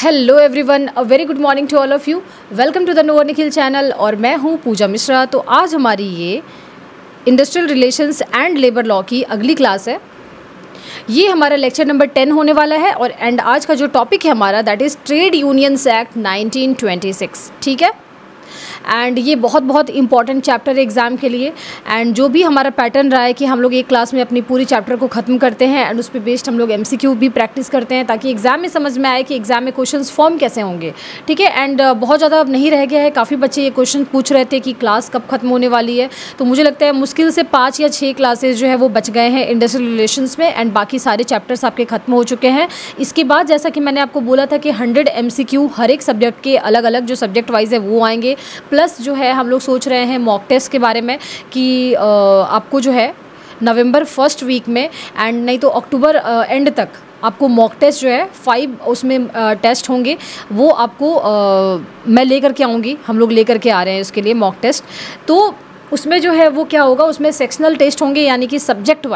Hello everyone, uh very good morning to all of you. Welcome to the no Nikhil channel और मैं हूँ पूजा मिश्रा। तो आज हमारी ये industrial relations and labour law की अगली क्लास है। ये हमारा लेक्चर नंबर 10 होने वाला है और आज का जो टॉपिक है हमारा that is trade unions act 1926। ठीक है, एंड ये बहुत इंपॉर्टेंट चैप्टर है एग्ज़ाम के लिए। एंड जो भी हमारा पैटर्न रहा है कि हम लोग एक क्लास में अपनी पूरी चैप्टर को ख़त्म करते हैं एंड उस पर बेस्ड हम लोग एमसीक्यू भी प्रैक्टिस करते हैं ताकि एग्ज़ाम में समझ में आए कि एग्ज़ाम में क्वेश्चंस फॉर्म कैसे होंगे। ठीक है, एंड बहुत ज़्यादा अब नहीं रह गया है। काफ़ी बच्चे ये क्वेश्चन पूछ रहे थे कि क्लास कब खत्म होने वाली है, तो मुझे लगता है मुश्किल से 5 या 6 क्लासेज जो है वो बच गए हैं इंडस्ट्रियल रिलेशंस में एंड बाकी सारे चैप्टर्स आपके ख़त्म हो चुके हैं। इसके बाद जैसा कि मैंने आपको बोला था कि 100 एमसीक्यू हर एक सब्जेक्ट के अलग अलग जो सब्जेक्ट वाइज है वो आएंगे, प्लस जो है हम लोग सोच रहे हैं मॉक टेस्ट के बारे में कि आपको जो है नवंबर फर्स्ट वीक में एंड नहीं तो अक्टूबर एंड तक आपको मॉक टेस्ट जो है 5 उसमें टेस्ट होंगे, वो आपको मैं लेकर के आऊँगी। हम लोग लेकर के आ रहे हैं उसके लिए मॉक टेस्ट। तो उसमें जो है वो क्या होगा, उसमें सेक्शनल टेस्ट होंगे यानी कि सब्जेक्ट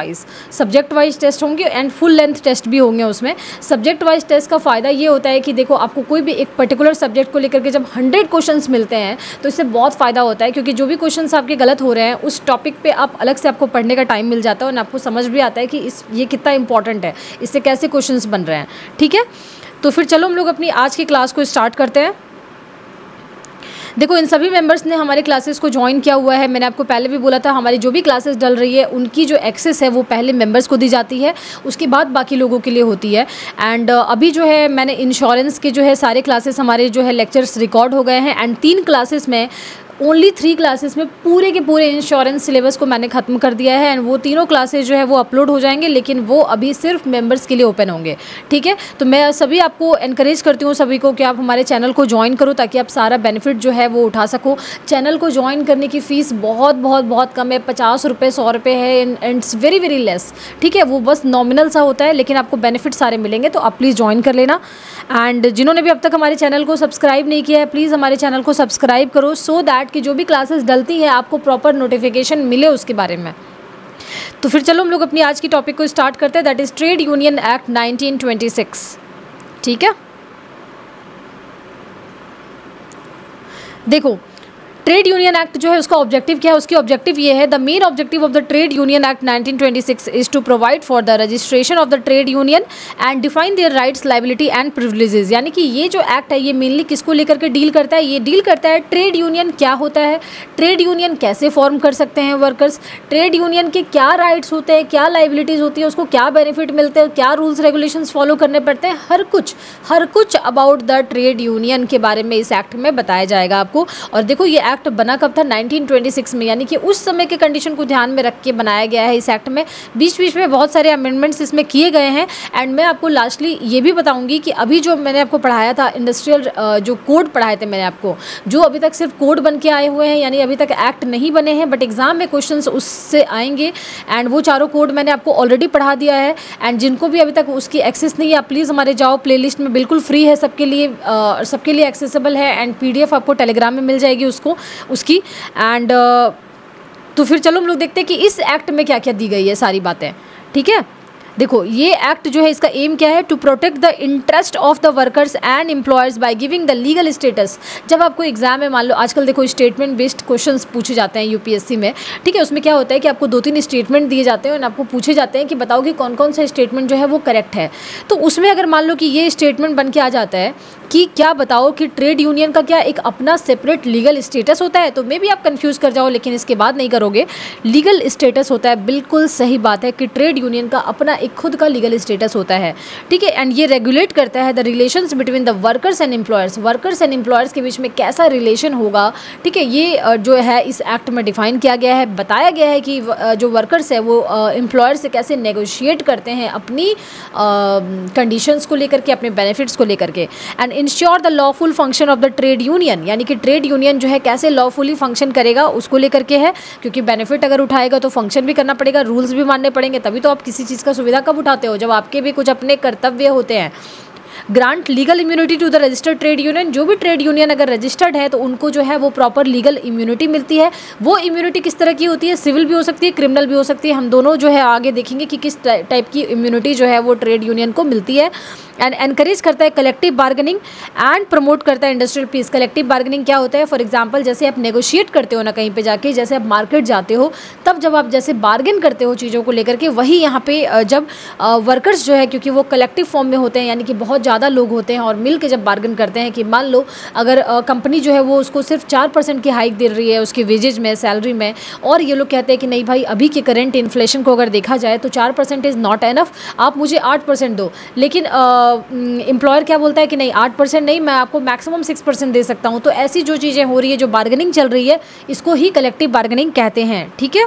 वाइज टेस्ट होंगे एंड फुल लेंथ टेस्ट भी होंगे। उसमें सब्जेक्ट वाइज टेस्ट का फ़ायदा ये होता है कि देखो आपको कोई भी एक पर्टिकुलर सब्जेक्ट को लेकर के जब 100 क्वेश्चंस मिलते हैं तो इससे बहुत फ़ायदा होता है, क्योंकि जो भी क्वेश्चंस आपके गलत हो रहे हैं उस टॉपिक पे आप अलग से आपको पढ़ने का टाइम मिल जाता है और आपको समझ भी आता है कि ये कितना इंपॉर्टेंट है, इससे कैसे क्वेश्चंस बन रहे हैं। ठीक है, तो फिर चलो हम लोग अपनी आज की क्लास को स्टार्ट करते हैं। देखो इन सभी मेंबर्स ने हमारे क्लासेस को ज्वाइन किया हुआ है। मैंने आपको पहले भी बोला था हमारी जो भी क्लासेस डल रही है उनकी जो एक्सेस है वो पहले मेंबर्स को दी जाती है, उसके बाद बाकी लोगों के लिए होती है। एंड अभी जो है मैंने इंश्योरेंस के जो है सारे क्लासेस हमारे जो है लेक्चर्स रिकॉर्ड हो गए हैं एंड 3 क्लासेस में ओनली 3 क्लासेस में पूरे के पूरे इंश्योरेंस सिलेबस को मैंने ख़त्म कर दिया है एंड वो तीनों क्लासेस जो है वो अपलोड हो जाएंगे, लेकिन वो अभी सिर्फ मेंबर्स के लिए ओपन होंगे। ठीक है, तो मैं सभी आपको एनकरेज करती हूँ सभी को कि आप हमारे चैनल को ज्वाइन करो ताकि आप सारा बेनिफिट जो है वो उठा सको। चैनल को ज्वाइन करने की फ़ीस बहुत कम है, 50 रुपये 100 रुपये है एंड इट्स वेरी लेस। ठीक है, वो बस नॉमिनल सा होता है लेकिन आपको बेनिफिट सारे मिलेंगे, तो आप प्लीज़ ज्वाइन कर लेना। एंड जिन्होंने भी अब तक हमारे चैनल को सब्सक्राइब नहीं किया है प्लीज़ हमारे चैनल को सब्सक्राइब करो सो दैट कि जो भी क्लासेस डलती है आपको प्रॉपर नोटिफिकेशन मिले उसके बारे में। तो फिर चलो हम लोग अपनी आज की टॉपिक को स्टार्ट करते हैं, that is trade union act 1926। ठीक है, देखो ट्रेड यूनियन एक्ट जो है उसका ऑब्जेक्टिव क्या है, उसकी ऑब्जेक्टिव ये है, the main objective of the trade union act 1926 is to provide for the registration of the trade union and define their rights, liability and privileges. यानी कि ये जो एक्ट है ये मेनली किसको लेकर के डील करता है, ये डील करता है ट्रेड यूनियन क्या होता है, ट्रेड यूनियन कैसे फॉर्म कर सकते हैं वर्कर्स, ट्रेड यूनियन के क्या राइट्स होते हैं, क्या लाइबिलिटीज़ होती है, उसको क्या बेनिफिट मिलते हैं, क्या रूल्स रेगुलेशंस फॉलो करने पड़ते हैं, हर कुछ अबाउट द ट्रेड यूनियन के बारे में इस एक्ट में बताया जाएगा आपको। और देखो ये एक्ट बना कब था, 1926 में, यानी कि उस समय के कंडीशन को ध्यान में रख के बनाया गया है इस एक्ट में। बीच में बहुत सारे अमेंडमेंट्स इसमें किए गए हैं एंड मैं आपको लास्टली ये भी बताऊंगी कि अभी जो मैंने आपको पढ़ाया था इंडस्ट्रियल जो कोड पढ़ाए थे मैंने आपको, जो अभी तक सिर्फ कोड बन के आए हुए हैं यानी अभी तक एक्ट नहीं बने हैं, बट एग्जाम में क्वेश्चंस उससे आएंगे एंड वो चारों कोड मैंने आपको ऑलरेडी पढ़ा दिया है। एंड जिनको भी अभी तक उसकी एक्सेस नहीं है आप प्लीज़ हमारे जाओ, प्लेलिस्ट में बिल्कुल फ्री है सबके लिए एक्सेसिबल है एंड PDF आपको टेलीग्राम में मिल जाएगी उसकी। एंड तो फिर चलो हम लोग देखते हैं कि इस एक्ट में क्या क्या दी गई है सारी बातें। ठीक है, देखो ये एक्ट जो है इसका एम क्या है, to protect the interest of the workers and employers by giving the legal status. जब आपको एग्जाम में मान लो आजकल देखो स्टेटमेंट बेस्ड क्वेश्चंस पूछे जाते हैं यूपीएससी में। ठीक है, उसमें क्या होता है कि आपको 2-3 स्टेटमेंट दिए जाते हैं और आपको पूछे जाते हैं कि बताओ कि कौन कौन सा स्टेटमेंट जो है वो करेक्ट है। तो उसमें अगर मान लो कि ये स्टेटमेंट बन के आ जाता है कि क्या बताओ कि ट्रेड यूनियन का क्या एक अपना सेपरेट लीगल स्टेटस होता है, तो मे भी आप कंफ्यूज कर जाओ लेकिन इसके बाद नहीं करोगे। लीगल स्टेटस होता है, बिल्कुल सही बात है कि ट्रेड यूनियन का अपना एक खुद का लीगल स्टेटस होता है। ठीक है, एंड ये रेगुलेट करता है the relations between the workers and employers के बीच में कैसा रिलेशन होगा। ठीक है, ये जो है इस एक्ट में डिफाइन किया गया है, बताया गया है कि जो वर्कर्स है वो एम्प्लॉयर से कैसे नेगोशिएट करते हैं अपनी कंडीशंस को लेकर के, अपने बेनिफिट्स को लेकर के। And ensure the lawful function of the trade union, यानी कि ट्रेड यूनियन जो है कैसे लॉफुली फंक्शन करेगा उसको लेकर के है, क्योंकि बेनिफिट अगर उठाएगा तो फंक्शन भी करना पड़ेगा, रूल्स भी मानने पड़ेंगे, तभी तो आप किसी चीज़ का सुविधा कब उठाते हो, जब आपके भी कुछ अपने कर्तव्य होते हैं। Grant legal immunity to the registered trade union. जो भी ट्रेड यूनियन अगर रजिस्टर्ड है तो उनको जो है वो प्रॉपर लीगल इम्यूनिटी मिलती है। वो इम्यूनिटी किस तरह की होती है, सिविल भी हो सकती है, क्रिमिनल भी हो सकती है। हम दोनों जो है आगे देखेंगे कि किस टाइप की इम्यूनिटी जो है वो ट्रेड यूनियन को मिलती है। एंड एनकरेज करता है कलेक्टिव बार्गेनिंग एंड प्रमोट करता है इंडस्ट्रियल पीस। कलेक्टिव बार्गेनिंग क्या होता है, फॉर एग्जांपल जैसे आप नेगोशिएट करते हो ना कहीं पे जाके, जैसे आप मार्केट जाते हो तब जब आप जैसे बार्गेन करते हो चीज़ों को लेकर के, वही यहाँ पे जब वर्कर्स जो है क्योंकि वो कलेक्टिव फॉर्म में होते हैं यानी कि बहुत ज़्यादा लोग होते हैं और मिल के जब बार्गेन करते हैं कि मान लो अगर कंपनी जो है वो उसको सिर्फ 4% की हाइक दे रही है उसके वेजेज में, सैलरी में, और ये लोग कहते हैं कि नहीं भाई अभी के करंट इन्फ्लेशन को अगर देखा जाए तो 4% इज़ नॉट एनफ, आप मुझे 8% दो। लेकिन एम्प्लॉयर क्या बोलता है कि नहीं 8% नहीं, मैं आपको मैक्सिमम 6% दे सकता हूँ। तो ऐसी जो चीज़ें हो रही है, जो बार्गेनिंग चल रही है, इसको ही कलेक्टिव बार्गेनिंग कहते हैं। ठीक है,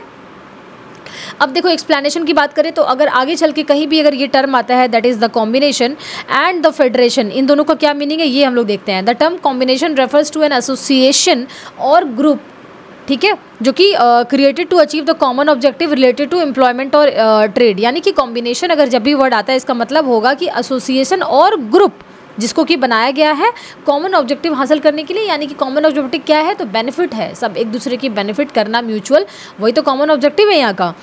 अब देखो एक्सप्लेनेशन की बात करें तो अगर आगे चल के कहीं भी अगर ये टर्म आता है that is the combination and the federation, इन दोनों का क्या मीनिंग है ये हम लोग देखते हैं। The term combination refers to an association और ग्रुप, ठीक है, जो कि created to achieve the common objective related to employment और ट्रेड। यानी कि कॉम्बिनेशन अगर जब भी वर्ड आता है इसका मतलब होगा कि एसोसिएशन और ग्रुप जिसको कि बनाया गया है कॉमन ऑब्जेक्टिव हासिल करने के लिए। यानी कि कॉमन ऑब्जेक्टिव क्या है, तो बेनिफिट है, सब एक दूसरे की बेनिफिट करना, म्यूचुअल, वही तो कॉमन ऑब्जेक्टिव है यहाँ का।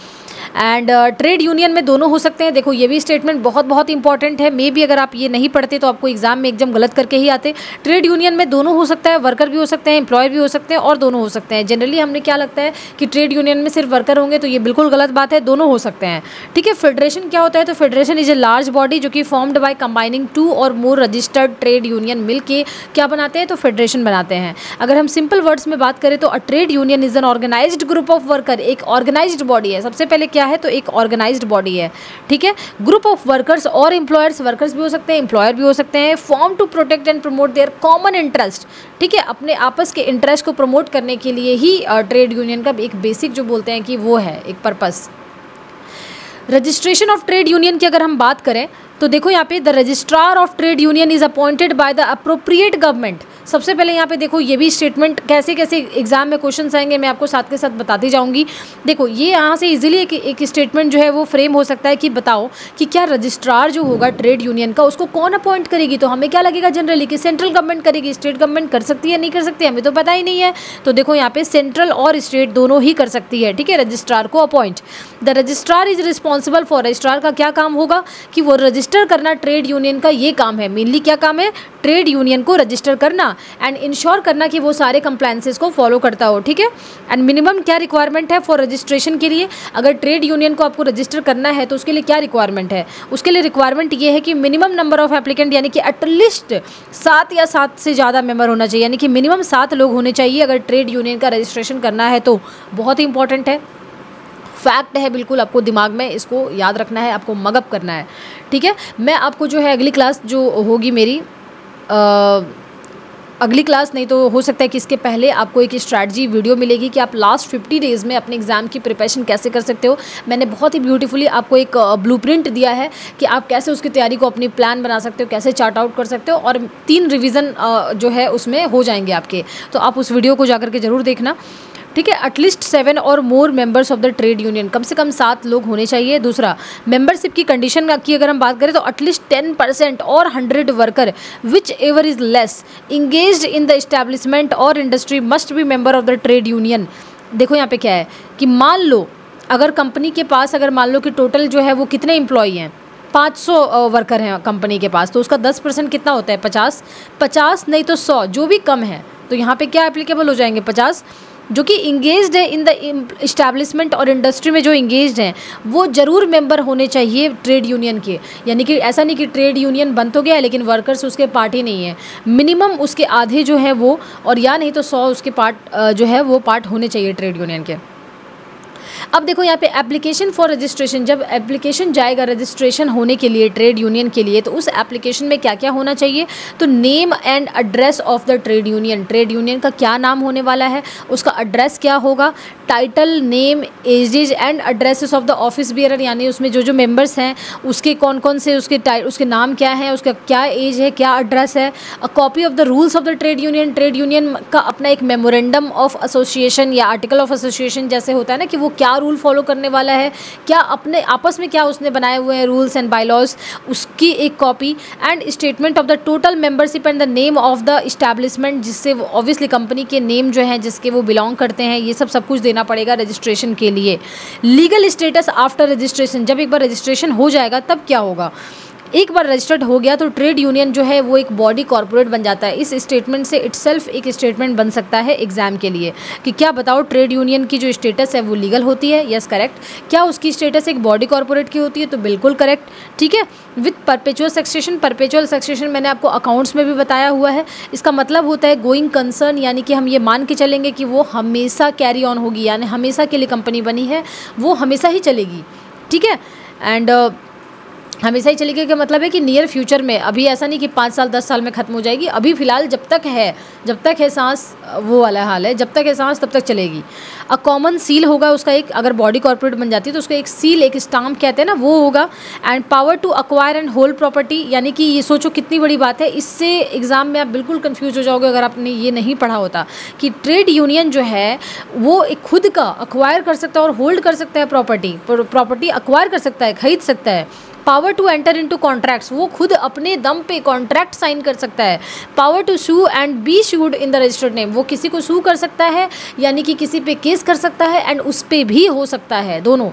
एंड ट्रेड यूनियन में दोनों हो सकते हैं। देखो ये भी स्टेटमेंट बहुत बहुत इंपॉर्टेंट है, मे भी अगर आप ये नहीं पढ़ते तो आपको एग्जाम में एकदम गलत करके ही आते। ट्रेड यूनियन में दोनों हो सकता है, वर्कर भी हो सकते हैं, एम्प्लॉयर भी हो सकते हैं, और दोनों हो सकते हैं। जनरली हमने क्या लगता है कि ट्रेड यूनियन में सिर्फ वर्कर होंगे, तो ये बिल्कुल गलत बात है, दोनों हो सकते हैं। ठीक है, फेडरेशन क्या होता है, तो federation is a large body जो कि फॉर्म्ड बाय कंबाइनिंग 2 और मोर रजिस्टर्ड ट्रेड यूनियन मिल के क्या बनाते हैं, तो फेडरेशन बनाते हैं। अगर हम सिंपल वर्ड्स में बात करें तो a trade union is an organised group of worker, एक ऑर्गेनाइज्ड बॉडी है। सबसे पहले क्या है, तो एक ऑर्गेनाइज्ड बॉडी है। ठीक है, ग्रुप ऑफ वर्कर्स और एम्प्लॉयर्स, वर्कर्स भी हो सकते हैं, एम्प्लॉयर भी हो सकते हैं, form to protect and promote their common interest. ठीक है, अपने आपस के इंटरेस्ट को प्रमोट करने के लिए ही ट्रेड यूनियन का एक बेसिक जो बोलते हैं कि वो है एक purpose. Registration of trade union की अगर हम बात करें तो देखो यहाँ पे the registrar of trade union is appointed by the appropriate government. सबसे पहले यहाँ पे देखो ये भी स्टेटमेंट कैसे कैसे एग्जाम में क्वेश्चंस आएंगे मैं आपको साथ के साथ बताती जाऊंगी। देखो ये यहाँ से इजीली एक स्टेटमेंट जो है वो फ्रेम हो सकता है कि बताओ कि क्या रजिस्ट्रार जो होगा ट्रेड यूनियन का उसको कौन अपॉइंट करेगी। तो हमें क्या लगेगा जनरली कि सेंट्रल गवर्नमेंट करेगी, स्टेट गवर्नमेंट कर सकती है नहीं कर सकती हमें तो पता ही नहीं है। तो देखो यहाँ पे सेंट्रल और स्टेट दोनों ही कर सकती है। ठीक है, रजिस्ट्रार को appoint. The registrar is responsible for, registrar का क्या काम होगा कि वो रजिस्टर करना ट्रेड यूनियन का ये काम है। मेनली क्या काम है, ट्रेड यूनियन को रजिस्टर करना एंड इंश्योर करना कि वो सारे कंप्लायंसेस को फॉलो करता हो। ठीक है, एंड मिनिमम क्या रिक्वायरमेंट है फॉर रजिस्ट्रेशन के लिए, अगर ट्रेड यूनियन को आपको रजिस्टर करना है तो उसके लिए क्या रिक्वायरमेंट है, उसके लिए रिक्वायरमेंट ये है कि मिनिमम नंबर ऑफ एप्लीकेंट यानी कि एटलीस्ट 7 या 7 से ज़्यादा मेंबर होना चाहिए, यानी कि मिनिमम 7 लोग होने चाहिए अगर ट्रेड यूनियन का रजिस्ट्रेशन करना है। तो बहुत ही इंपॉर्टेंट है, फैक्ट है, बिल्कुल आपको दिमाग में इसको याद रखना है, आपको मगअप करना है। ठीक है, मैं आपको जो है अगली क्लास जो होगी मेरी अगली क्लास नहीं तो हो सकता है कि इसके पहले आपको एक स्ट्रैटेजी वीडियो मिलेगी कि आप लास्ट 50 डेज़ में अपने एग्ज़ाम की प्रिपरेशन कैसे कर सकते हो। मैंने बहुत ही ब्यूटीफुली आपको एक ब्लूप्रिंट दिया है कि आप कैसे उसकी तैयारी को अपनी प्लान बना सकते हो, कैसे चार्ट आउट कर सकते हो, और 3 रिवीजन जो है उसमें हो जाएंगे आपके। तो आप उस वीडियो को जाकर के ज़रूर देखना। ठीक है, एटलीस्ट 7 और more members of the trade union, कम से कम 7 लोग होने चाहिए। दूसरा, मेंबरशिप की कंडीशन की अगर हम बात करें तो एटलीस्ट 10% और 100 worker which ever is less engaged in the establishment और industry must be member of the trade union. देखो यहाँ पे क्या है कि मान लो अगर कंपनी के पास अगर मान लो कि टोटल जो है वो कितने एम्प्लॉई हैं, 500 वर्कर हैं कंपनी के पास, तो उसका 10% कितना होता है, 50 नहीं तो 100 जो भी कम है। तो यहाँ पे क्या एप्लीकेबल हो जाएंगे, 50 जो कि इंगेज्ड है इन द इस्टेब्लिशमेंट और इंडस्ट्री में जो इंगेज्ड हैं वो ज़रूर मेंबर होने चाहिए ट्रेड यूनियन के। यानी कि ऐसा नहीं कि ट्रेड यूनियन बन तो गया है लेकिन वर्कर्स उसके पार्ट ही नहीं है, मिनिमम उसके आधे जो है वो, और या नहीं तो 100 उसके पार्ट जो है वो पार्ट होने चाहिए ट्रेड यूनियन के। अब देखो यहाँ पे एप्लीकेशन फॉर रजिस्ट्रेशन, जब एप्लीकेशन जाएगा रजिस्ट्रेशन होने के लिए ट्रेड यूनियन के लिए तो उस एप्लीकेशन में क्या क्या होना चाहिए, तो name and address of the trade union, trade union का क्या नाम होने वाला है, उसका एड्रेस क्या होगा, title, name, edges and addresses of the office bearer, यानी उसमें जो जो मेंबर्स हैं उसके कौन कौन से उसके नाम क्या है, उसका क्या एज है, क्या एड्रेस है। A copy of the rules of the trade union, trade union का अपना एक मेमोरेंडम ऑफ एसोसिएशन या आर्टिकल ऑफ एसोसिएशन जैसे होता है ना कि वो क्या क्या रूल फॉलो करने वाला है, क्या अपने आपस में क्या उसने बनाए हुए हैं रूल्स एंड बायलॉज, उसकी एक copy, and statement of the total membership and the name of the establishment, जिससे ऑब्वियसली कंपनी के नेम जो हैं जिसके वो बिलोंग करते हैं, ये सब कुछ देना पड़ेगा रजिस्ट्रेशन के लिए। लीगल स्टेटस आफ्टर रजिस्ट्रेशन, जब एक बार रजिस्ट्रेशन हो जाएगा तब क्या होगा, एक बार रजिस्टर्ड हो गया तो ट्रेड यूनियन जो है वो एक बॉडी कॉर्पोरेट बन जाता है। इस स्टेटमेंट से इटसेल्फ एक स्टेटमेंट बन सकता है एग्जाम के लिए कि क्या बताओ ट्रेड यूनियन की जो स्टेटस है वो लीगल होती है, यस करेक्ट। क्या उसकी स्टेटस एक बॉडी कॉर्पोरेट की होती है, तो बिल्कुल करेक्ट, ठीक है। With perpetual succession, perpetual succession मैंने आपको अकाउंट्स में भी बताया हुआ है, इसका मतलब होता है गोइंग कंसर्न, यानी कि हम ये मान के चलेंगे कि वो हमेशा कैरी ऑन होगी, यानी हमेशा के लिए कंपनी बनी है वो हमेशा ही चलेगी, ठीक है। एंड हमेशा ही चलेगी का मतलब है कि नियर फ्यूचर में, अभी ऐसा नहीं कि 5 साल 10 साल में ख़त्म हो जाएगी, अभी फ़िलहाल जब तक है सांस, वो वाला हाल है, जब तक है सांस तब तक चलेगी। अ कॉमन सील होगा उसका एक, अगर बॉडी कॉर्पोरेट बन जाती है तो उसका एक सील, एक स्टाम्प कहते हैं ना, वो होगा। And power to acquire and hold property, यानी कि ये सोचो कितनी बड़ी बात है, इससे एग्ज़ाम में आप बिल्कुल कन्फ्यूज हो जाओगे अगर आपने ये नहीं पढ़ा होता कि ट्रेड यूनियन जो है वो एक खुद का अक्वायर कर सकता है और होल्ड कर सकता है, प्रॉपर्टी अक्वायर कर सकता है, खरीद सकता है। Power to enter into contracts, वो खुद अपने दम पे कॉन्ट्रैक्ट साइन कर सकता है। Power to sue and be sued in the registered name, वो किसी को सू कर सकता है, यानी कि किसी पे केस कर सकता है, एंड उस पे भी हो सकता है, दोनों।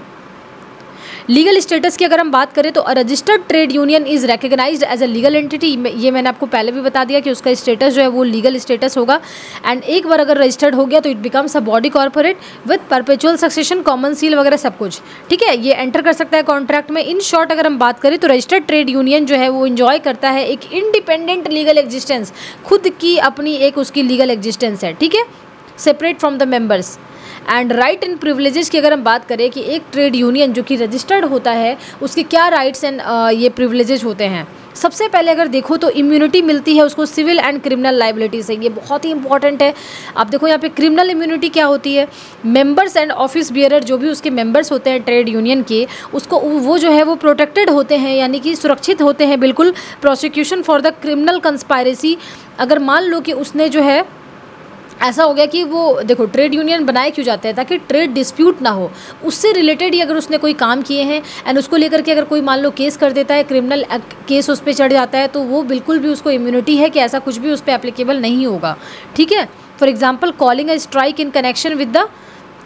लीगल स्टेटस की अगर हम बात करें तो a registered trade union is recognised as a legal entity, ये मैंने आपको पहले भी बता दिया कि उसका स्टेटस जो है वो लीगल स्टेटस होगा। एंड एक बार अगर रजिस्टर्ड हो गया तो it becomes a body corporate with perpetual succession, common seal वगैरह सब कुछ, ठीक है। ये एंटर कर सकता है कॉन्ट्रैक्ट में। इन शॉर्ट अगर हम बात करें तो रजिस्टर्ड ट्रेड यूनियन जो है वो इंजॉय करता है एक इंडिपेंडेंट लीगल एग्जिस्टेंस, खुद की अपनी एक उसकी लीगल एग्जिस्टेंस है, ठीक है, separate from the members. And right and privileges की अगर हम बात करें कि एक ट्रेड यूनियन जो कि रजिस्टर्ड होता है उसके क्या राइट्स एंड ये प्रिविलेजेस होते हैं। सबसे पहले अगर देखो तो इम्यूनिटी मिलती है उसको सिविल एंड क्रिमिनल लाइबिलिटी से, ये बहुत ही इंपॉर्टेंट है। आप देखो यहाँ पे क्रिमिनल इम्यूनिटी क्या होती है, मेंबर्स एंड ऑफिस बियरर, जो भी उसके मेंबर्स होते हैं ट्रेड यूनियन के, उसको वो जो है वो प्रोटेक्टेड होते हैं, यानी कि सुरक्षित होते हैं बिल्कुल। Prosecution for the criminal conspiracy, अगर मान लो कि उसने जो है ऐसा हो गया कि वो देखो ट्रेड यूनियन बनाए क्यों जाते हैं, ताकि ट्रेड डिस्प्यूट ना हो, उससे रिलेटेड ही अगर उसने कोई काम किए हैं एंड उसको लेकर के अगर कोई मान लो केस कर देता है, क्रिमिनल केस उस पर चढ़ जाता है, तो वो बिल्कुल भी उसको इम्यूनिटी है कि ऐसा कुछ भी उस पर एप्लीकेबल नहीं होगा, ठीक है। For example calling a strike in connection with the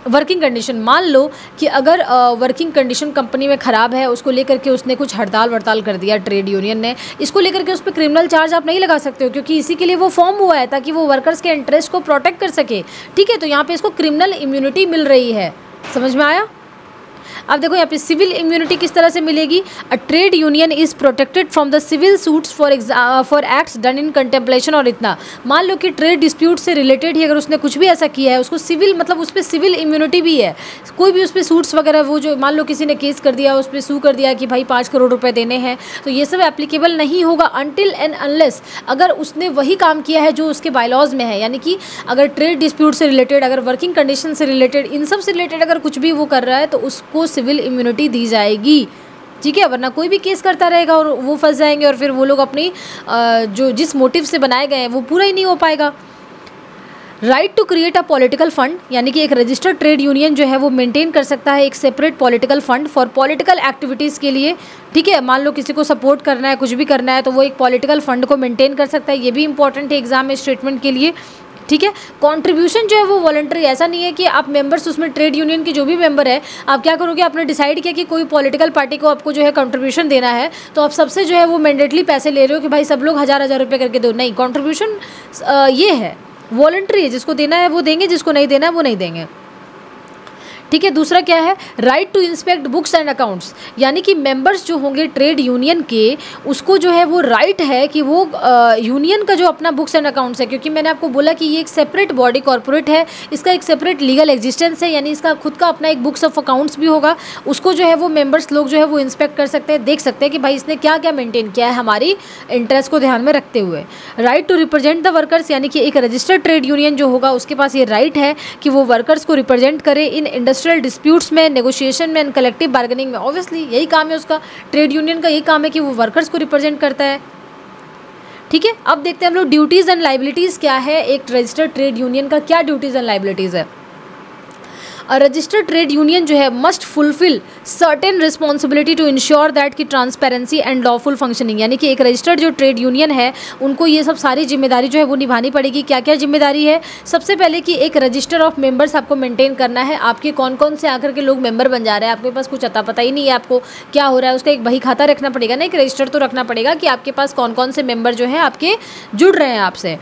working condition, मान लो कि अगर वर्किंग कंडीशन कंपनी में ख़राब है, उसको लेकर के उसने कुछ हड़ताल वड़ताल कर दिया ट्रेड यूनियन ने, इसको लेकर के उस पर क्रिमिनल चार्ज आप नहीं लगा सकते हो, क्योंकि इसी के लिए वो फॉर्म हुआ है ताकि वो वर्कर्स के इंटरेस्ट को प्रोटेक्ट कर सके, ठीक है। तो यहाँ पे इसको क्रिमिनल इम्यूनिटी मिल रही है, समझ में आया। अब देखो यहाँ पे सिविल इम्यूनिटी किस तरह से मिलेगी, a trade union is protected from the civil suits for acts done in contemplation, और इतना मान लो कि ट्रेड डिस्प्यूट से रिलेटेड ही अगर उसने कुछ भी ऐसा किया है, उसको सिविल मतलब उस पर सिविल इम्यूनिटी भी है, कोई भी उस पर सूट्स वगैरह, वो जो मान लो किसी ने केस कर दिया, उस पर सू कर दिया कि भाई 5 करोड़ रुपए देने हैं, तो ये सब एप्लीकेबल नहीं होगा अनटिल एंड अनलेस अगर उसने वही काम किया है जो उसके बायलॉज में है, यानी कि अगर ट्रेड डिस्प्यूट से रिलेटेड, अगर वर्किंग कंडीशन से रिलेटेड, इन सब से रिलेटेड अगर कुछ भी वो कर रहा है तो उसको सिविल इम्यूनिटी दी जाएगी, ठीक है। वरना कोई भी केस करता रहेगा और वो फंस जाएंगे और फिर वो लोग अपनी जो जिस मोटिव से बनाए गए हैं वो पूरा ही नहीं हो पाएगा। Right to create a political fund, यानी कि एक रजिस्टर्ड ट्रेड यूनियन जो है वो मेंटेन कर सकता है एक separate political fund for political activities के लिए, ठीक है। मान लो किसी को सपोर्ट करना है, कुछ भी करना है, तो वो एक पॉलिटिकल फंड को मेंटेन कर सकता है, ये भी इंपॉर्टेंट है एग्जाम में स्टेटमेंट के लिए, ठीक है। कंट्रीब्यूशन जो है वो वॉलंटरी, ऐसा नहीं है कि आप मेंबर्स उसमें ट्रेड यूनियन के जो भी मेंबर है, आप क्या करोगे, आपने डिसाइड किया कि कोई पॉलिटिकल पार्टी को आपको जो है कंट्रीब्यूशन देना है, तो आप सबसे जो है वो मैंडेटली पैसे ले रहे हो कि भाई सब लोग 1000 रुपये करके दो, नहीं, कंट्रीब्यूशन ये है वॉलंटरी है, जिसको देना है वो देंगे, जिसको नहीं देना है वो नहीं देंगे, ठीक है। दूसरा क्या है, right to inspect books and accounts, यानी कि मेंबर्स जो होंगे ट्रेड यूनियन के, उसको जो है वो राइट है कि वो यूनियन का जो अपना बुक्स एंड अकाउंट्स है, क्योंकि मैंने आपको बोला कि ये एक सेपरेट बॉडी कॉर्पोरेट है, इसका एक सेपरेट लीगल एग्जिस्टेंस है, यानी इसका खुद का अपना एक बुक्स ऑफ अकाउंट्स भी होगा, उसको जो है वो मेंबर्स लोग जो है वो इंस्पेक्ट कर सकते हैं, देख सकते हैं कि भाई इसने क्या क्या मेंटेन किया है हमारी इंटरेस्ट को ध्यान में रखते हुए। Right to represent the workers, यानी कि एक रजिस्टर्ड ट्रेड यूनियन जो होगा उसके पास ये राइट है कि वो वर्कर्स को रिप्रेजेंट करे इन इंडस्ट्रियल डिस्प्यूट्स में, नेगोशिएशन में एंड कलेक्टिव बार्गेनिंग में। ऑब्वियसली यही काम है उसका, ट्रेड यूनियन का यही काम है कि वो वर्कर्स को रिप्रेजेंट करता है, ठीक है। अब देखते हैं हम लोग ड्यूटीज़ एंड लाइबिलिटीज़ क्या है, एक रजिस्टर्ड ट्रेड यूनियन का क्या ड्यूटीज़ एंड लाइबिलिटीज़ है। रजिस्टर्ड ट्रेड यूनियन जो है must fulfil certain responsibility to ensure that की ट्रांसपेरेंसी एंड लॉफुल फंक्शनिंग, यानी कि एक रजिस्टर्ड जो ट्रेड यूनियन है उनको ये सब सारी जिम्मेदारी जो है वो निभानी पड़ेगी। क्या क्या जिम्मेदारी है? सबसे पहले कि एक रजिस्टर ऑफ मेंबर्स आपको मेंटेन करना है, आपके कौन कौन से आकर के लोग मेंबर बन जा रहे हैं, आपके पास कुछ अता पता ही नहीं है आपको क्या हो रहा है, उसका एक बही खाता रखना पड़ेगा ना, एक रजिस्टर तो रखना पड़ेगा कि आपके पास कौन कौन से मेंबर जो है आपके जुड़ रहे हैं आपसे,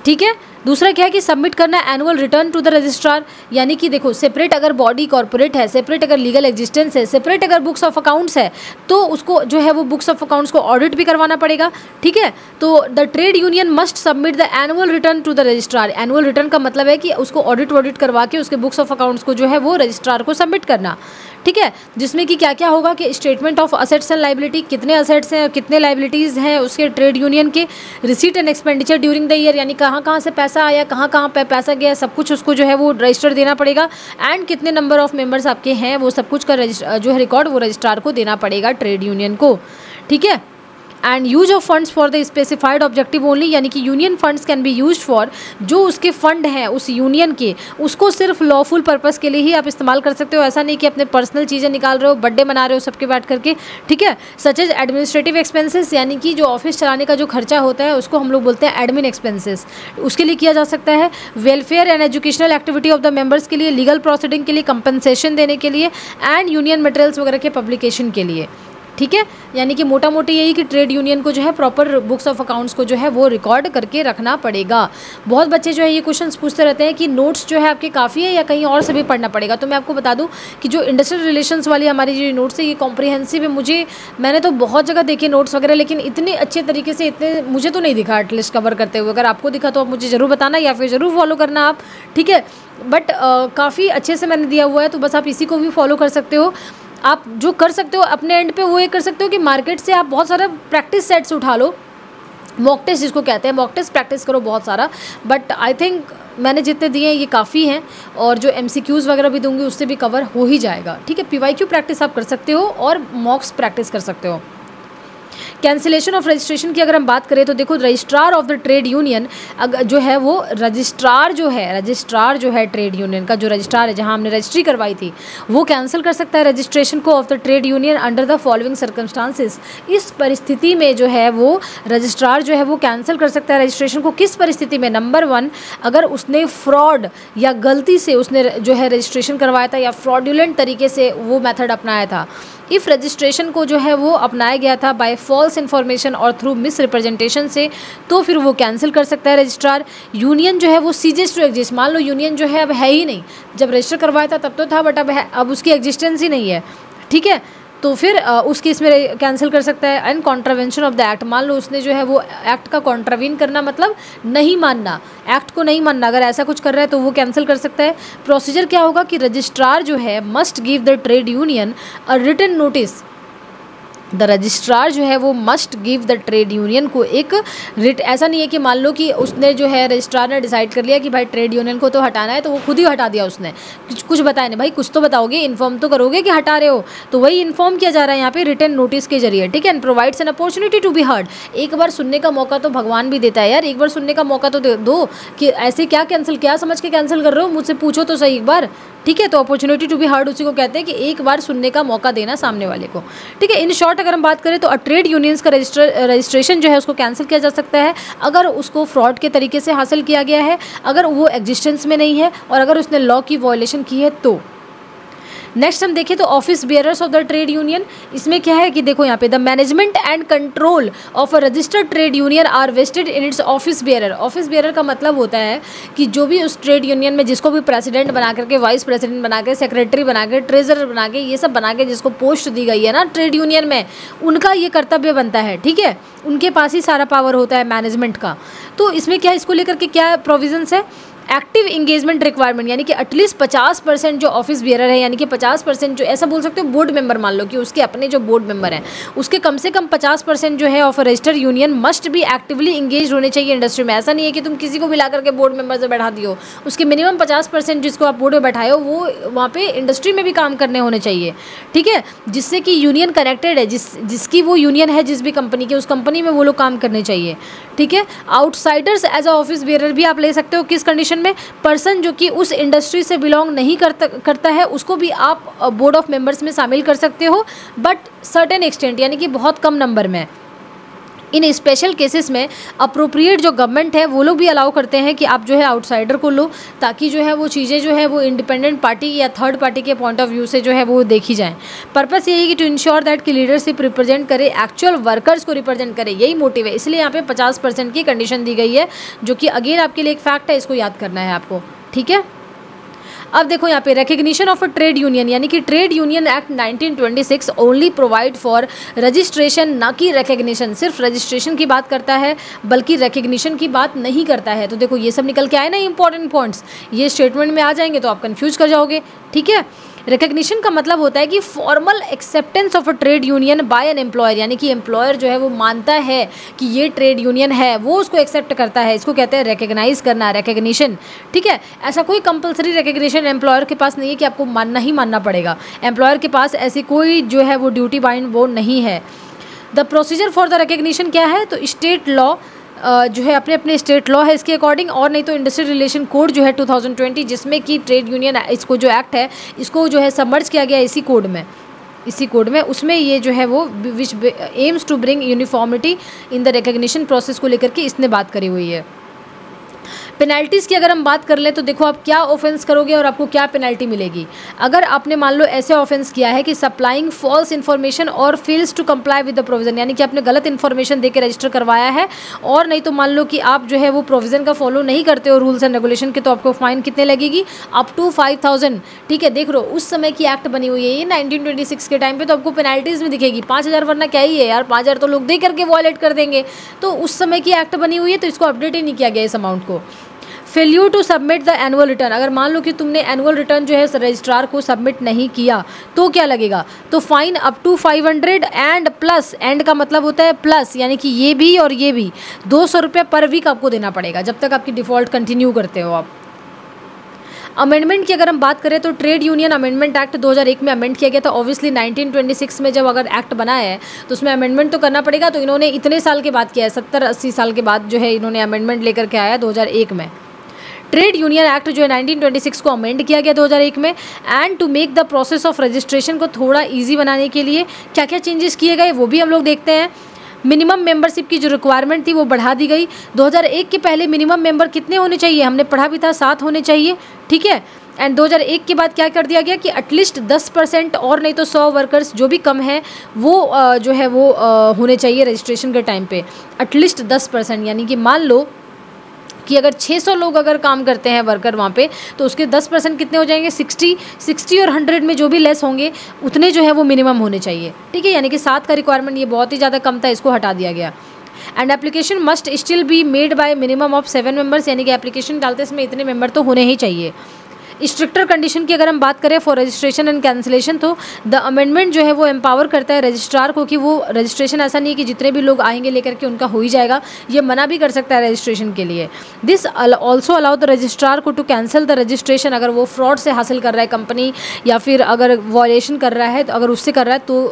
ठीक है। दूसरा क्या है कि सबमिट करना annual return to the registrar, यानी कि देखो सेपरेट अगर बॉडी कॉर्पोरेट है, सेपरेट अगर लीगल एग्जिस्टेंस है, सेपरेट अगर बुक्स ऑफ अकाउंट्स है, तो उसको जो है वो बुक्स ऑफ अकाउंट्स को ऑडिट भी करवाना पड़ेगा, ठीक है। तो the trade union must submit the annual return to the registrar. Annual return का मतलब है कि उसको ऑडिट करवा के उसके बुक्स ऑफ अकाउंट्स को जो है वो रजिस्ट्रार को सबमिट करना, ठीक है। जिसमें कि क्या क्या होगा कि statement of assets and liability, कितने असेट्स हैं कितने लाइबिलिटीज़ हैं उसके ट्रेड यूनियन के, receipt and expenditure during the year, यानी कहाँ कहाँ से पैसा आया, कहाँ कहाँ पे पैसा गया, सब कुछ उसको जो है वो रजिस्टर देना पड़ेगा। एंड कितने नंबर ऑफ मेंबर्स आपके हैं वो सब कुछ का जो है रिकॉर्ड वो रजिस्ट्रार को देना पड़ेगा ट्रेड यूनियन को, ठीक है। And use of funds for the specified objective only, यानी कि union funds can be used for, जो उसके फंड हैं उस यूनियन के, उसको सिर्फ लॉफुल पर्पस के लिए ही आप इस्तेमाल कर सकते हो। ऐसा नहीं कि अपने पर्सनल चीज़ें निकाल रहे हो, बर्थडे मना रहे हो सबके बैठ करके, ठीक है। सच एज एडमिनिस्ट्रेटिव एक्सपेंसेस, यानी कि जो ऑफिस चलाने का जो खर्चा होता है उसको हम लोग बोलते हैं एडमिन एक्सपेंसेस, उसके लिए किया जा सकता है। Welfare and educational activity of the members के लिए, लीगल प्रोसीडिंग के लिए, कंपनसेशन देने के लिए, एंड यूनियन मटेरियल्स वगैरह के पब्लिकेशन के लिए, ठीक है। यानी कि मोटा मोटी यही कि ट्रेड यूनियन को जो है प्रॉपर बुक्स ऑफ अकाउंट्स को जो है वो रिकॉर्ड करके रखना पड़ेगा। बहुत बच्चे जो है ये क्वेश्चंस पूछते रहते हैं कि नोट्स जो है आपके काफ़ी है या कहीं और से भी पढ़ना पड़ेगा। तो मैं आपको बता दूं कि जो इंडस्ट्रियल रिलेशंस वाली हमारी जो नोट्स है ये कॉम्प्रिहेंसिव है। मैंने तो बहुत जगह देखे नोट्स वगैरह, लेकिन इतने अच्छे तरीके से इतने मुझे तो नहीं दिखा एटलीस्ट कवर करते हुए। अगर आपको दिखा तो आप मुझे ज़रूर बताना या फिर ज़रूर फॉलो करना आप, ठीक है। बट काफ़ी अच्छे से मैंने दिया हुआ है, तो बस आप इसी को भी फॉलो कर सकते हो। आप जो कर सकते हो अपने एंड पे वो ये कर सकते हो कि मार्केट से आप बहुत सारा प्रैक्टिस सेट्स उठा लो, मॉक टेस्ट जिसको कहते हैं, मॉक टेस्ट प्रैक्टिस करो बहुत सारा। बट आई थिंक मैंने जितने दिए हैं ये काफ़ी हैं, और जो MCQs वगैरह भी दूंगी उससे भी कवर हो ही जाएगा, ठीक है। PYQ प्रैक्टिस आप कर सकते हो और मॉक्स प्रैक्टिस कर सकते हो। कैंसिलेशन ऑफ रजिस्ट्रेशन की अगर हम बात करें तो देखो registrar of the trade union जो है वो रजिस्ट्रार जो है ट्रेड यूनियन का जो रजिस्ट्रार है जहां हमने रजिस्ट्री करवाई थी वो कैंसिल कर सकता है रजिस्ट्रेशन को of the trade union under the following circumstances. इस परिस्थिति में जो है वो रजिस्ट्रार जो है वो कैंसिल कर सकता है रजिस्ट्रेशन को। किस परिस्थिति में? नंबर 1, अगर उसने फ्रॉड या गलती से उसने जो है रजिस्ट्रेशन करवाया था या फ्रॉडुलेंट तरीके से वो मेथड अपनाया था। इफ़ रजिस्ट्रेशन को जो है वो अपनाया गया था बाय फॉल्स इन्फॉर्मेशन और थ्रू मिस रिप्रेजेंटेशन से, तो फिर वो कैंसिल कर सकता है रजिस्ट्रार। यूनियन जो है वो सीजेस टू एग्जिस्ट, मान लो यूनियन जो है अब है ही नहीं, जब रजिस्टर करवाया था तब तो था बट अब उसकी एग्जिस्टेंस ही नहीं है, ठीक है, तो फिर उस केस में कैंसिल कर सकता है। And contravention of the act, मान लो उसने जो है वो एक्ट का कॉन्ट्रावीन करना मतलब नहीं मानना, एक्ट को नहीं मानना, अगर ऐसा कुछ कर रहा है तो वो कैंसिल कर सकता है। प्रोसीजर क्या होगा कि रजिस्ट्रार जो है must give the trade union a written notice. The registrar जो है वो must give the trade union को एक ऐसा नहीं है कि मान लो कि उसने जो है रजिस्ट्रार ने डिसाइड कर लिया कि भाई ट्रेड यूनियन को तो हटाना है तो वो खुद ही हटा दिया, उसने कुछ बताया नहीं। भाई कुछ तो बताओगे, इन्फॉर्म तो करोगे कि हटा रहे हो, तो वही इन्फॉर्म किया जा रहा है यहाँ पे रिटन नोटिस के जरिए, ठीक है। And provides an opportunity to be heard, एक बार सुनने का मौका तो भगवान भी देता है यार, एक बार सुनने का मौका तो दो कि ऐसे क्या समझ के कैंसिल कर रहे हो, मुझसे पूछो तो सही एक बार, ठीक है। तो अपॉर्चुनिटी टू बी हर्ड उसी को कहते हैं कि एक बार सुनने का मौका देना सामने वाले को, ठीक है। इन शॉर्ट अगर हम बात करें तो ट्रेड यूनियंस का रजिस्ट्रेशन जो है उसको कैंसिल किया जा सकता है अगर उसको फ्रॉड के तरीके से हासिल किया गया है, अगर वो एग्जिस्टेंस में नहीं है और अगर उसने लॉ की वायलेशन की है तो। नेक्स्ट हम देखें तो office bearers of the trade union, इसमें क्या है कि देखो यहाँ पे the management and control of a registered trade union are vested in its office bearer. Office bearer का मतलब होता है कि जो भी उस ट्रेड यूनियन में जिसको भी प्रेसिडेंट बना करके, वाइस प्रेसिडेंट बना के, सेक्रेटरी बना के, ट्रेजरर बना के, ये सब बना के जिसको पोस्ट दी गई है ना ट्रेड यूनियन में, उनका ये कर्तव्य बनता है, ठीक है। उनके पास ही सारा पावर होता है मैनेजमेंट का। तो इसमें क्या, इसको लेकर के क्या प्रोविजंस है? एक्टिव इंगेजमेंट रिक्वायरमेंट, यानी कि एटलीस्ट 50% जो ऑफिस बियरर है, यानी कि 50% जो ऐसा बोल सकते हो बोर्ड मेंबर, मान लो कि उसके अपने जो बोर्ड मेंबर हैं उसके कम से कम 50% जो है of registered union must be actively engage होने चाहिए इंडस्ट्री में। ऐसा नहीं है कि तुम किसी को भी ला करके बोर्ड मेंबर से बैठा दियो, उसके मिनिमम 50% जिसको आप बोर्ड में बैठाए हो वो वहाँ पे इंडस्ट्री में भी काम करने होने चाहिए, ठीक है, जिससे कि यूनियन कनेक्टेड है, जिसकी वो यूनियन है जिस भी कंपनी की, उस कंपनी में वो लोग काम करने चाहिए, ठीक है। Outsiders as a office bearer भी आप ले सकते हो, किस कंडीशन सिचुएशन में पर्सन जो कि उस इंडस्ट्री से बिलोंग नहीं करता है उसको भी आप बोर्ड ऑफ मेंबर्स में शामिल कर सकते हो, बट सर्टेन एक्सटेंट, यानी कि बहुत कम नंबर में। इन स्पेशल केसेस में अप्रोप्रिएट जो गवर्नमेंट है वो लोग भी अलाउ करते हैं कि आप जो है आउटसाइडर को लो, ताकि जो है वो चीज़ें जो है वो इंडिपेंडेंट पार्टी या थर्ड पार्टी के पॉइंट ऑफ व्यू से जो है वो देखी जाएँ। पर्पस यही है कि टू इंश्योर दैट कि लीडरशिप रिप्रेजेंट करे, एक्चुअल वर्कर्स को रिप्रेजेंट करे, यही मोटिव है। इसलिए यहाँ पे 50% की कंडीशन दी गई है, जो कि अगेन आपके लिए एक फैक्ट है, इसको याद करना है आपको, ठीक है। अब देखो यहाँ पे recognition of a trade union, यानी कि trade union act 1926 only provide for registration, ना कि रिकग्निशन। सिर्फ रजिस्ट्रेशन की बात करता है बल्कि रिकग्निशन की बात नहीं करता है। तो देखो ये सब निकल के आए ना इंपॉर्टेंट पॉइंट्स, ये स्टेटमेंट में आ जाएंगे तो आप कंफ्यूज कर जाओगे, ठीक है। रिकग्निशन का मतलब होता है कि formal acceptance of a trade union by an employer, यानी कि एम्प्लॉयर जो है वो मानता है कि ये ट्रेड यूनियन है, वो उसको एक्सेप्ट करता है, इसको कहते हैं रिकग्नाइज करना, रिकग्निशन, ठीक है। ऐसा कोई कंपलसरी रिकग्निशन एम्प्लॉयर के पास नहीं है कि आपको मानना ही मानना पड़ेगा। एम्प्लॉयर के पास ऐसी कोई जो है वो ड्यूटी बाइंड वो नहीं है। The procedure for the recognition क्या है, तो स्टेट लॉ जो है अपने अपने स्टेट लॉ है इसके अकॉर्डिंग, और नहीं तो इंडस्ट्रियल रिलेशन कोड जो है 2020, जिसमें कि ट्रेड यूनियन इसको जो एक्ट है इसको जो है सबमर्ज किया गया इसी कोड में, उसमें ये जो है वो which aims to bring uniformity in the recognition process को लेकर के इसने बात करी हुई है। पेनल्टीज़ की अगर हम बात कर लें तो देखो आप क्या ऑफेंस करोगे और आपको क्या पेनल्टी मिलेगी। अगर आपने मान लो ऐसे ऑफेंस किया है कि सप्लाइंग फॉल्स इन्फॉर्मेशन और fails to comply with the provision, यानी कि आपने गलत इन्फॉर्मेशन देकर रजिस्टर करवाया है, और नहीं तो मान लो कि आप जो है वो प्रोविजन का फॉलो नहीं करते हो रूल्स एंड रेगुलेशन के, तो आपको फाइन कितने लगेगी, अप टू 5000, ठीक है। देख लो उस समय की एक्ट बनी हुई है ये 1926 के टाइम पे, तो आपको पेनल्टीज़ में दिखेगी 5000, वरना क्या ही है यार, 5000 तो लोग दे करके वॉयलेट कर देंगे। तो उस समय की एक्ट बनी हुई है तो इसको अपडेट ही नहीं किया गया इस अमाउंट को। Failure to submit the annual return, अगर मान लो कि तुमने एनुअल रिटर्न जो है रजिस्ट्रार को सबमिट नहीं किया तो क्या लगेगा, तो fine up to 500 and plus, and का मतलब होता है प्लस, यानी कि ये भी और ये भी 200 रुपये पर वीक आपको देना पड़ेगा जब तक आपकी डिफ़ॉल्ट कंटिन्यू करते हो आप। अमेंडमेंट की अगर हम बात करें तो ट्रेड यूनियन अमेंडमेंट एक्ट 2001 में अमेंड किया गया था। ऑब्वियसली 1926 में जब अगर एक्ट बना है तो उसमें अमेंडमेंट तो करना पड़ेगा, तो इन्होंने इतने साल के बाद किया है, 70-80 साल के बाद जो है इन्होंने अमेंडमेंट लेकर के आया 2001 में। ट्रेड यूनियन एक्ट जो है 1926 को अमेंड किया गया 2001 में, and to make the process of registration को थोड़ा इजी बनाने के लिए क्या क्या चेंजेस किए गए वो भी हम लोग देखते हैं। मिनिमम मेंबरशिप की जो रिक्वायरमेंट थी वो बढ़ा दी गई। 2001 के पहले मिनिमम मेंबर कितने होने चाहिए, हमने पढ़ा भी था 7 होने चाहिए, ठीक है। एंड 2001 के बाद क्या कर दिया गया कि एटलीस्ट 10% और नहीं तो 100 वर्कर्स जो भी कम है वो जो है वो होने चाहिए रजिस्ट्रेशन के टाइम पे, एटलीस्ट 10%, यानी कि मान लो कि अगर 600 लोग अगर काम करते हैं वर्कर वहाँ पे, तो उसके 10% कितने हो जाएंगे, 60 और 100 में जो भी लेस होंगे उतने जो है वो मिनिमम होने चाहिए, ठीक है। यानी कि 7 का रिक्वायरमेंट ये बहुत ही ज़्यादा कम था, इसको हटा दिया गया। And application must still be made by minimum of 7 members, यानी कि एप्लीकेशन डालते समय इतने मेंबर तो होने ही चाहिए। स्ट्रिक्टर कंडीशन की अगर हम बात करें फॉर रजिस्ट्रेशन एंड कैंसिलेशन, तो द अमेंडमेंट जो है वो एम्पावर करता है रजिस्ट्रार को कि वो रजिस्ट्रेशन, ऐसा नहीं है कि जितने भी लोग आएंगे लेकर के उनका हो ही जाएगा, ये मना भी कर सकता है रजिस्ट्रेशन के लिए। This also allow the registrar को टू कैंसिल द रजिस्ट्रेशन, अगर वो फ्रॉड से हासिल कर रहा है कंपनी या फिर अगर वॉयलेशन कर रहा है, तो अगर उससे कर रहा है तो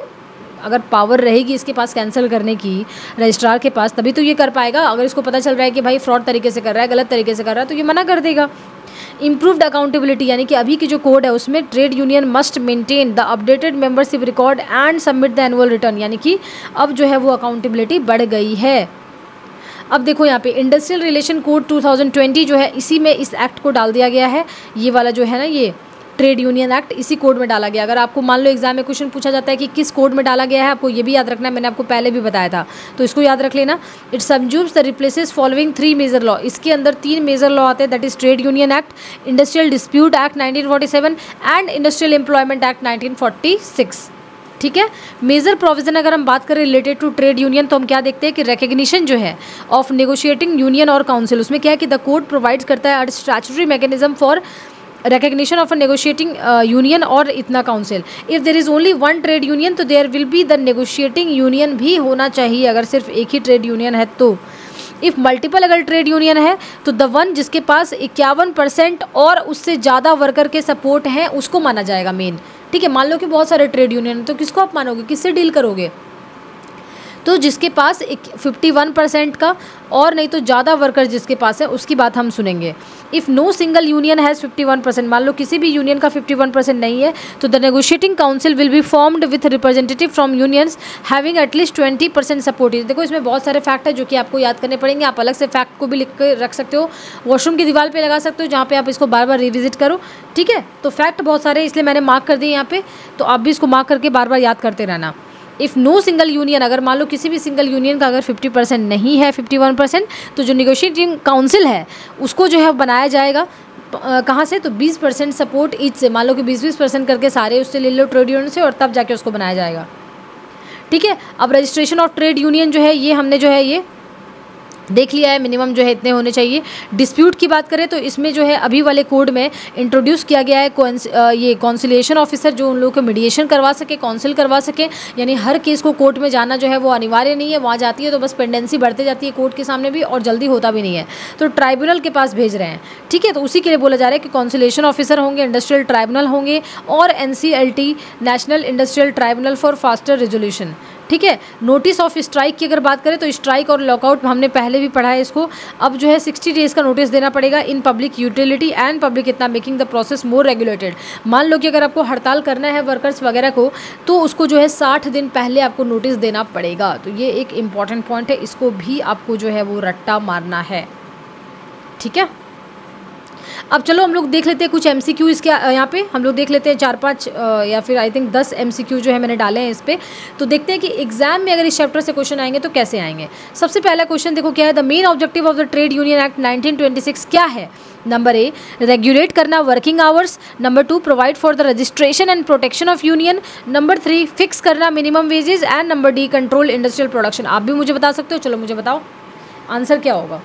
अगर पावर रहेगी इसके पास कैंसिल करने की रजिस्ट्रार के पास, तभी तो ये कर पाएगा। अगर इसको पता चल रहा है कि भाई फ्रॉड तरीके से कर रहा है, गलत तरीके से कर रहा है, तो ये मना कर देगा। इम्प्रूव्ड अकाउंटेबिलिटी, यानी कि अभी की जो कोड है उसमें trade union must maintain the updated membership record and submit the annual return, यानी कि अब जो है वो अकाउंटेबिलिटी बढ़ गई है। अब देखो यहाँ पे इंडस्ट्रियल रिलेशन कोड 2020 जो है इसी में इस एक्ट को डाल दिया गया है, ये वाला जो है ना ये ट्रेड यूनियन एक्ट इसी कोड में डाला गया। अगर आपको मान लो एग्जाम में क्वेश्चन पूछा जाता है कि किस कोड में डाला गया है, आपको ये भी याद रखना है, मैंने आपको पहले भी बताया था, तो इसको याद रख लेना। It subsumes the replaces following 3 major law, इसके अंदर 3 मेजर लॉ आते हैं, that is trade union act, industrial dispute act 1947 and industrial employment act 1946, ठीक है। मेजर प्रोविजन अगर हम बात करें रिलेटेड टू ट्रेड यूनियन, तो हम क्या देखते हैं कि रिकग्निशन जो है ऑफ नेगोशिएटिंग यूनियन और काउंसिल, उसमें क्या है कि द कोड प्रोवाइड्स करता है statutory mechanism for recognition of a negotiating union और इतना council. If there is only one trade union तो there will be the negotiating union भी होना चाहिए, अगर सिर्फ एक ही ट्रेड यूनियन है तो। इफ़ मल्टीपल अगर ट्रेड यूनियन है तो द वन जिसके पास 51% और उससे ज़्यादा वर्कर के सपोर्ट हैं उसको माना जाएगा मेन, ठीक है। मान लो कि बहुत सारे ट्रेड यूनियन, तो किसको आप मानोगे, किससे डील करोगे, तो जिसके पास 51% का और नहीं तो ज़्यादा वर्कर जिसके पास है उसकी बात हम सुनेंगे। If no single union has 51%, मान लो किसी भी यूनियन का 51% नहीं है, तो the negotiating council will be formed with representative from unions having at least 20% support. देखो इसमें बहुत सारे फैक्ट है जो कि आपको याद करने पड़ेंगे। आप अलग से फैक्ट को भी लिख कर रख सकते हो, वॉशरूम की दीवार पे लगा सकते हो जहाँ पे आप इसको बार बार रिविजिट करो, ठीक है। तो फैक्ट बहुत सारे इसलिए मैंने मार्क कर दिए यहाँ पे, तो आप भी इसको मार्क करके बार बार याद करते रहना। इफ़ नो सिंगल यूनियन, अगर मान लो किसी भी सिंगल यूनियन का अगर 50% नहीं है, 51%, तो जो निगोशिएटिंग काउंसिल है उसको जो है बनाया जाएगा कहाँ से, तो 20% सपोर्ट ईच से। मान लो कि 20% करके सारे उससे ले लो ट्रेड यूनियन से, और तब जाके उसको बनाया जाएगा, ठीक है। अब रजिस्ट्रेशन ऑफ ट्रेड यूनियन जो है ये हमने जो है ये देख लिया है, मिनिमम जो है इतने होने चाहिए। डिस्प्यूट की बात करें तो इसमें जो है अभी वाले कोड में इंट्रोड्यूस किया गया है ये कॉन्सिलिएशन ऑफिसर, जो उन लोगों को मीडिएशन करवा सके, काउंसिल करवा सके, यानी हर केस को कोर्ट में जाना जो है वो अनिवार्य नहीं है। वहाँ जाती है तो बस पेंडेंसी बढ़ते जाती है कोर्ट के सामने भी, और जल्दी होता भी नहीं है, तो ट्राइब्यूनल के पास भेज रहे हैं, ठीक है। तो उसी के लिए बोला जा रहा है कि कॉन्सिलिएशन ऑफिसर होंगे, इंडस्ट्रियल ट्राइब्यूनल होंगे, और NCLT national industrial tribunal for faster resolution, ठीक है। नोटिस ऑफ स्ट्राइक की अगर बात करें तो स्ट्राइक और लॉकआउट हमने पहले भी पढ़ा है इसको। अब जो है 60 डेज़ का नोटिस देना पड़ेगा in public utility and public इतना, making the process more regulated. मान लो कि अगर आपको हड़ताल करना है वर्कर्स वगैरह को, तो उसको जो है 60 दिन पहले आपको नोटिस देना पड़ेगा। तो ये एक इम्पॉर्टेंट पॉइंट है, इसको भी आपको जो है वो रट्टा मारना है, ठीक है। अब चलो हम लोग देख लेते हैं कुछ MCQ इसके यहाँ पे हम लोग देख लेते हैं 4-5 या फिर आई थिंक 10 MCQ जो है मैंने डाले हैं इस पर। तो देखते हैं कि एग्जाम में अगर इस चैप्टर से क्वेश्चन आएंगे तो कैसे आएंगे। सबसे पहला क्वेश्चन देखो क्या है, the main objective of the trade union act 1926 क्या है। नंबर ए, रेगुलेट करना working hours. Number 2, provide for the registration and protection of union. Number 3, fix करना minimum wages. And number D, control industrial production. आप भी मुझे बता सकते हो, चलो मुझे बताओ आंसर क्या होगा।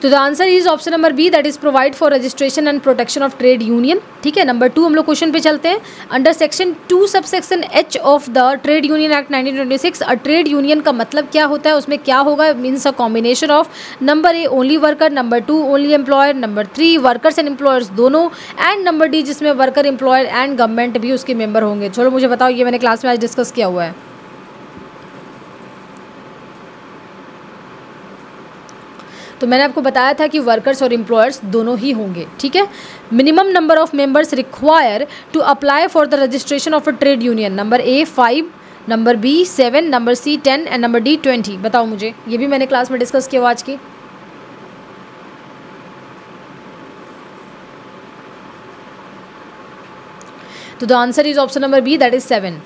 तो the answer is option number B, that is provide for registration and protection of trade union, ठीक है। नंबर 2 हम लोग क्वेश्चन पे चलते हैं। Under section 2 subsection H of the trade union act 1926 a trade union का मतलब क्या होता है, उसमें क्या होगा, means a combination of number A only worker, number 2 only employer, number 3 workers and employers दोनों, एंड नंबर डी जिसमें वर्कर एम्प्लॉयर एंड गवर्नमेंट भी उसके मेंबर होंगे। चलो मुझे बताओ, ये मैंने क्लास में आज डिस्कस किया हुआ है। तो मैंने आपको बताया था कि वर्कर्स और एम्प्लॉयर्स दोनों ही होंगे, ठीक है। Minimum number of members require to apply for the registration of a trade union. Number A 5, number B 7, number C 10 and number D 20। बताओ मुझे, ये भी मैंने क्लास में डिस्कस किया आज की। तो the answer is option number B, that is 7।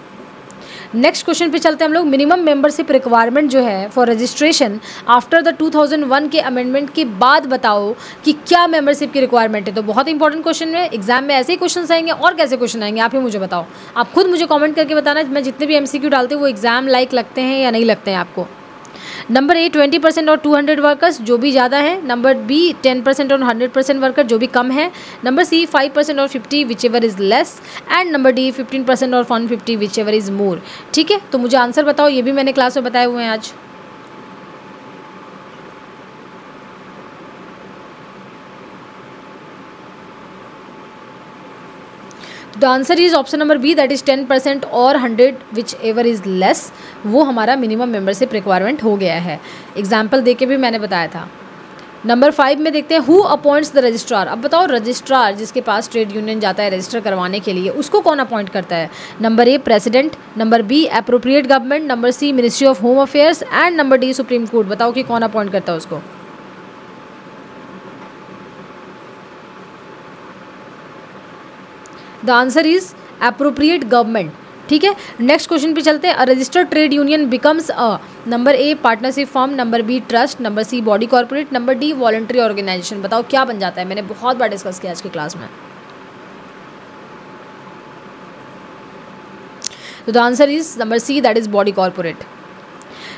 Next question पे चलते हैं हम लोग। मिनिमम मेंबरशिप रिक्वायरमेंट जो है फॉर रजिस्ट्रेशन आफ्टर द 2001 के अमेंडमेंट के बाद बताओ कि क्या मेंबरशिप की रिक्वायरमेंट है। तो बहुत इंपॉर्टेंट क्वेश्चन है, एग्जाम में ऐसे ही क्वेश्चन आएंगे, और कैसे क्वेश्चन आएंगे आप ही मुझे बताओ। आप खुद मुझे कमेंट करके बताना, मैं जितने भी MCQ डालते हैं वो एग्जाम लाइक लगते हैं या नहीं लगते हैं आपको। नंबर ए 20% और 200 वर्कर्स, जो भी ज़्यादा है। नंबर बी 10% और 100% वर्कर, जो भी कम है। नंबर सी 5% और 50 which ever is less. And number D 15% और 150 विच एवर इज़ मोर, ठीक है। तो मुझे आंसर बताओ, ये भी मैंने क्लास में बताए हुए हैं आज। The answer is option number B, that is 10% और 100 विच एवर इज़ लेस, वो हमारा मिनिमम मेंबरशिप रिक्वायरमेंट हो गया है। एग्जाम्पल देके भी मैंने बताया था। नंबर 5 में देखते हैं, हु अपॉइंट्स द रजिस्ट्रार। अब बताओ, रजिस्ट्रार जिसके पास ट्रेड यूनियन जाता है रजिस्टर करवाने के लिए, उसको कौन अपॉइंट करता है। Number A president, number B appropriate government, number C ministry of home affairs and number D supreme court. बताओ कि कौन अपॉइंट करता है उसको। The answer is appropriate government, ठीक है। नेक्स्ट क्वेश्चन पे चलते हैं। A registered trade union becomes a, number A partnership firm, number B trust, number C body corporate, number D voluntary organisation. बताओ क्या बन जाता है, मैंने बहुत बार डिस्कस किया आज की क्लास में। तो the answer is number C, that is body corporate.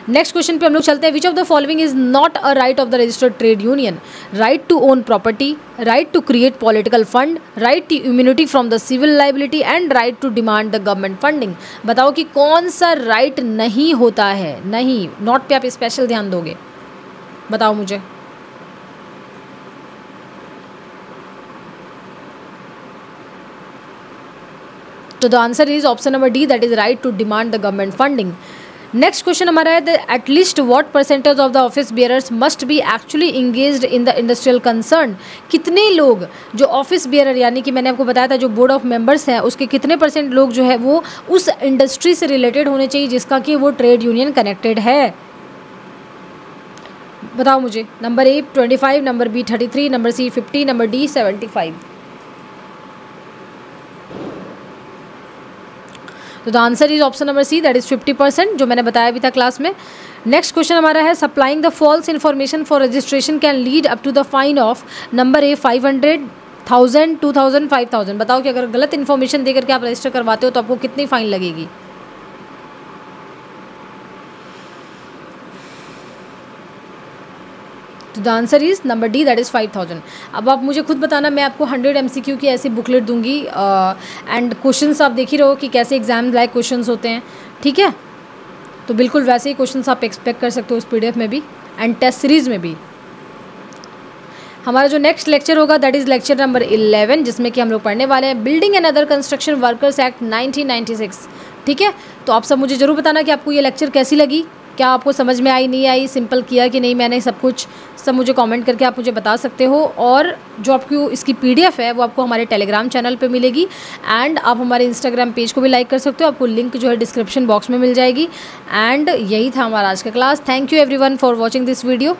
Next question पे हम लोग चलते हैं। Which of the following is not a right of the registered trade union. Right to own property, right to create political fund, right to immunity from the civil liability and right to demand the government funding. बताओ कि कौन सा right नहीं होता है। नहीं, not पे आप स्पेशल ध्यान दोगे, बताओ मुझे। तो the answer is option number D, that is right to demand the government funding. Next question हमारा है at least what percentage of the office bearers must be actually engaged in the industrial concern. कितने लोग जो office bearer यानी कि मैंने आपको बताया था जो बोर्ड ऑफ मेंबर्स हैं उसके कितने परसेंट लोग जो है वो उस इंडस्ट्री से रिलेटेड होने चाहिए जिसका कि वो ट्रेड यूनियन कनेक्टेड है। बताओ मुझे। Number A 25, number B 33, number C 50, number D 75। तो the answer is option number C, that is 50%, जो मैंने बताया भी था क्लास में। नेक्स्ट क्वेश्चन हमारा है supplying the false information for registration can lead up to the fine of number A 500, 1000, 2000, 5000। बताओ कि अगर गलत इन्फॉर्मेशन देकर के आप रजिस्टर करवाते हो तो आपको कितनी फाइन लगेगी। तो the answer is number D, that is 5000। अब आप मुझे खुद बताना, मैं आपको 100 MCQ की ऐसी बुकलेट दूंगी एंड क्वेश्चंस आप देख ही रहो कि कैसे एग्जाम लाइक क्वेश्चंस होते हैं, ठीक है। तो बिल्कुल वैसे ही क्वेश्चंस आप एक्सपेक्ट कर सकते हो उस PDF में भी एंड टेस्ट सीरीज़ में भी। हमारा जो नेक्स्ट लेक्चर होगा दैट इज़ लेक्चर नंबर 11, जिसमें कि हम लोग पढ़ने वाले हैं building and other construction workers act 1996, ठीक है। तो आप सब मुझे ज़रूर बताना कि आपको ये लेक्चर कैसी लगी, क्या आपको समझ में आई, नहीं आई, सिंपल किया कि नहीं मैंने सब कुछ, सब मुझे कमेंट करके आप मुझे बता सकते हो। और जो आपको इसकी PDF है वो आपको हमारे टेलीग्राम चैनल पे मिलेगी एंड आप हमारे इंस्टाग्राम पेज को भी लाइक कर सकते हो, आपको लिंक जो है डिस्क्रिप्शन बॉक्स में मिल जाएगी। एंड यही था हमारा आज का class. Thank you everyone for watching this video.